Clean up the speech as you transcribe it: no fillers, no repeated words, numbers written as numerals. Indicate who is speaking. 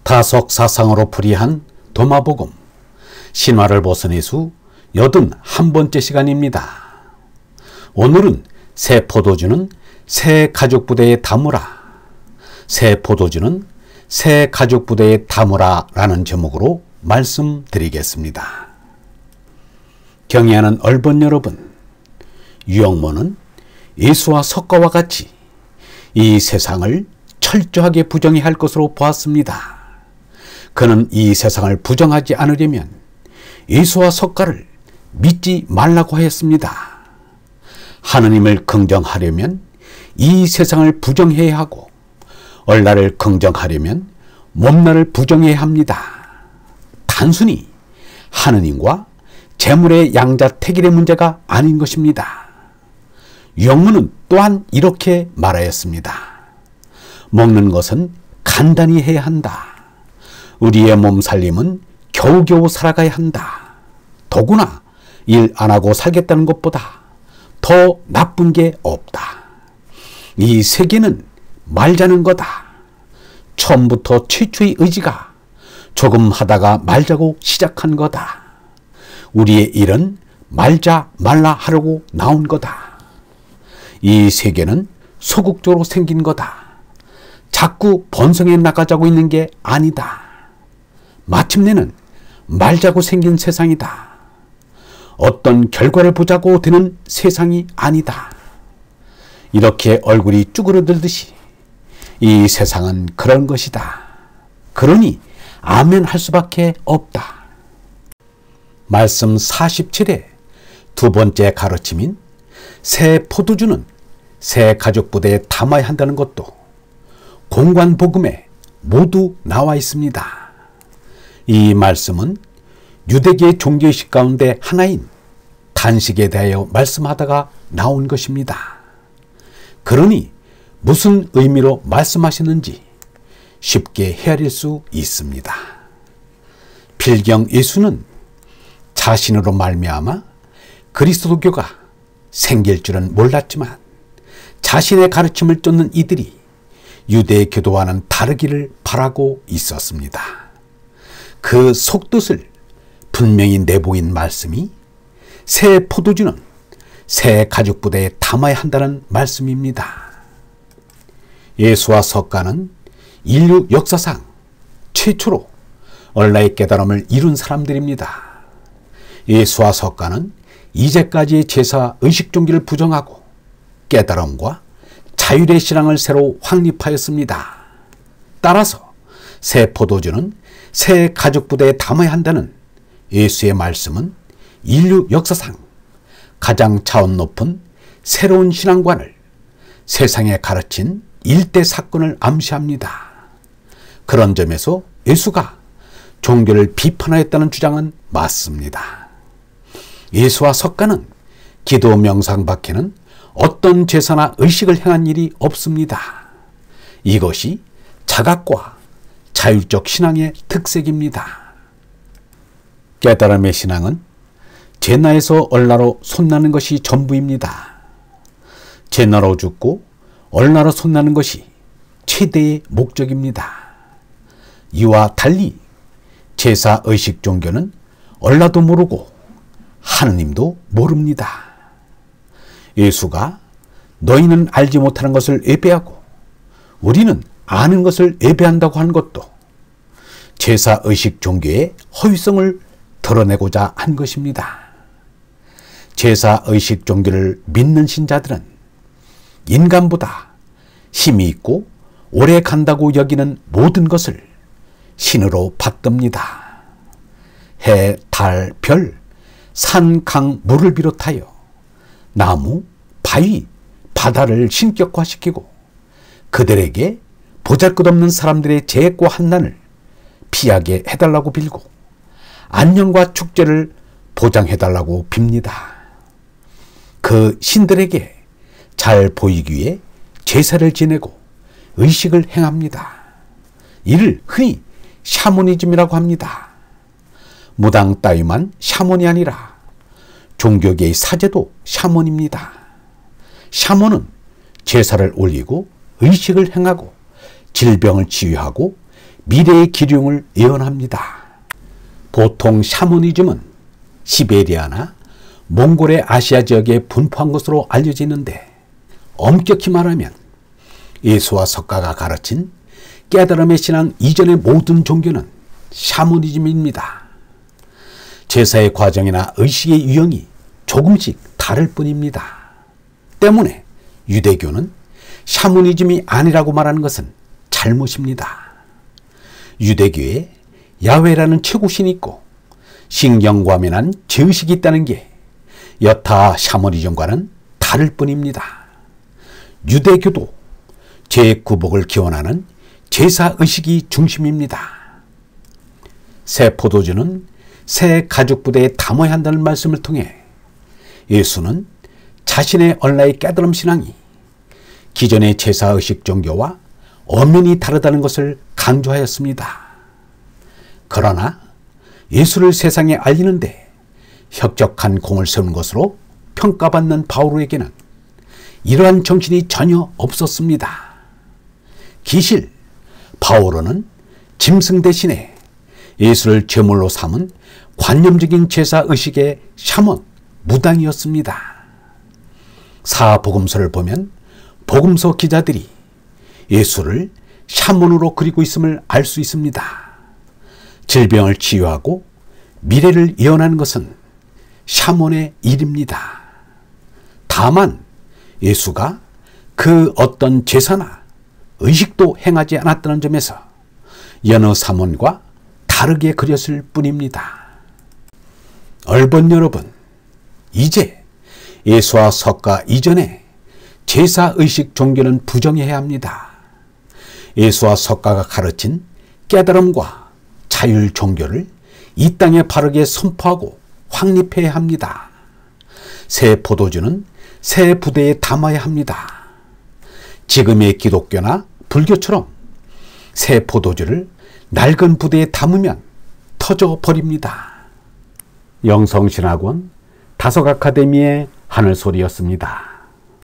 Speaker 1: 다속 사상으로 풀이한 도마복음 신화를 벗어내 수 81번째 시간입니다. 오늘은 새 포도주는 새 가죽부대에 담으라, 새 포도주는 새 가죽부대에 담으라 라는 제목으로 말씀드리겠습니다. 경애하는 얼번 여러분, 유영모는 예수와 석가와 같이 이 세상을 철저하게 부정해야 할 것으로 보았습니다. 그는 이 세상을 부정하지 않으려면 예수와 석가를 믿지 말라고 하였습니다. 하느님을 긍정하려면 이 세상을 부정해야 하고, 얼라를 긍정하려면 몸나를 부정해야 합니다. 단순히 하느님과 재물의 양자택일의 문제가 아닌 것입니다. 유영모는 또한 이렇게 말하였습니다. 먹는 것은 간단히 해야 한다. 우리의 몸살림은 겨우겨우 살아가야 한다. 더구나 일 안 하고 살겠다는 것보다 더 나쁜 게 없다. 이 세계는 말자는 거다. 처음부터 최초의 의지가 조금 하다가 말자고 시작한 거다. 우리의 일은 말자 말라 하려고 나온 거다. 이 세계는 소극적으로 생긴 거다. 자꾸 번성해 나가자고 있는 게 아니다. 마침내는 말자고 생긴 세상이다. 어떤 결과를 보자고 되는 세상이 아니다. 이렇게 얼굴이 쭈그러들듯이 이 세상은 그런 것이다. 그러니 아멘 할 수밖에 없다. 말씀 47의 두 번째 가르침인 새 포도주는 새 가죽부대에 담아야 한다는 것도 공관복음에 모두 나와 있습니다. 이 말씀은 유대계의 종교의식 가운데 하나인 단식에 대하여 말씀하다가 나온 것입니다. 그러니 무슨 의미로 말씀하시는지 쉽게 헤아릴 수 있습니다. 필경 예수는 자신으로 말미암아 그리스도교가 생길 줄은 몰랐지만 자신의 가르침을 쫓는 이들이 유대의 교도와는 다르기를 바라고 있었습니다. 그 속뜻을 분명히 내보인 말씀이 새 포도주는 새 가죽부대에 담아야 한다는 말씀입니다. 예수와 석가는 인류 역사상 최초로 얼라의 깨달음을 이룬 사람들입니다. 예수와 석가는 이제까지의 제사 의식종기를 부정하고 깨달음과 자율의 신앙을 새로 확립하였습니다. 따라서 새 포도주는 새 가죽부대에 담아야 한다는 예수의 말씀은 인류 역사상 가장 차원 높은 새로운 신앙관을 세상에 가르친 일대 사건을 암시합니다. 그런 점에서 예수가 종교를 비판하였다는 주장은 맞습니다. 예수와 석가는 기도 명상 밖에는 어떤 제사나 의식을 행한 일이 없습니다. 이것이 자각과 자율적 신앙의 특색입니다. 깨달음의 신앙은 제나에서 얼나로 손나는 것이 전부입니다. 제나로 죽고 얼나로 손나는 것이 최대의 목적입니다. 이와 달리 제사 의식 종교는 얼라도 모르고 하느님도 모릅니다. 예수가 너희는 알지 못하는 것을 예배하고 우리는 아는 것을 예배한다고 하는 것도 제사 의식 종교의 허위성을 드러내고자 한 것입니다. 제사 의식 종교를 믿는 신자들은 인간보다 힘이 있고 오래 간다고 여기는 모든 것을 신으로 받듭니다. 해, 달, 별, 산, 강, 물을 비롯하여 나무, 바위, 바다를 신격화시키고 그들에게 보잘것없는 사람들의 재해과 환난을 피하게 해달라고 빌고 안녕과 축제를 보장해달라고 빕니다. 그 신들에게 잘 보이기 위해 제사를 지내고 의식을 행합니다. 이를 흔히 샤머니즘이라고 합니다. 무당 따위만 샤머니 아니라 종교계의 사제도 샤머니입니다. 샤머는 제사를 올리고 의식을 행하고 질병을 치유하고 미래의 기륭을 예언합니다. 보통 샤머니즘은 시베리아나 몽골의 아시아 지역에 분포한 것으로 알려지는데, 엄격히 말하면 예수와 석가가 가르친 깨달음의 신앙 이전의 모든 종교는 샤머니즘입니다. 제사의 과정이나 의식의 유형이 조금씩 다를 뿐입니다. 때문에 유대교는 샤머니즘이 아니라고 말하는 것은 잘못입니다. 유대교에 야훼라는 최고신이 있고 신경과민한 제의식이 있다는 게 여타 샤머니즘과는 다를 뿐입니다. 유대교도 제구복을 기원하는 제사의식이 중심입니다. 새 포도주는 새 가죽부대에 담아야 한다는 말씀을 통해 예수는 자신의 얼라의 깨달음 신앙이 기존의 제사의식 종교와 엄연히 다르다는 것을 강조하였습니다. 그러나 예수를 세상에 알리는데 혁혁한 공을 세운 것으로 평가받는 바오로에게는 이러한 정신이 전혀 없었습니다. 기실 바오로는 짐승 대신에 예수를 제물로 삼은 관념적인 제사의식의 샤먼, 무당이었습니다. 사복음서를 보면 복음서 기자들이 예수를 샤먼으로 그리고 있음을 알 수 있습니다. 질병을 치유하고 미래를 예언하는 것은 샤먼의 일입니다. 다만 예수가 그 어떤 제사나 의식도 행하지 않았다는 점에서 여느 샤먼과 다르게 그렸을 뿐입니다. 얼번 여러분, 이제 예수와 석가 이전에 제사의식 종교는 부정해야 합니다. 예수와 석가가 가르친 깨달음과 자율 종교를 이 땅에 바르게 선포하고 확립해야 합니다. 새 포도주는 새 부대에 담아야 합니다. 지금의 기독교나 불교처럼 새 포도주를 낡은 부대에 담으면 터져버립니다. 영성신학원 다석아카데미의 하늘소리였습니다.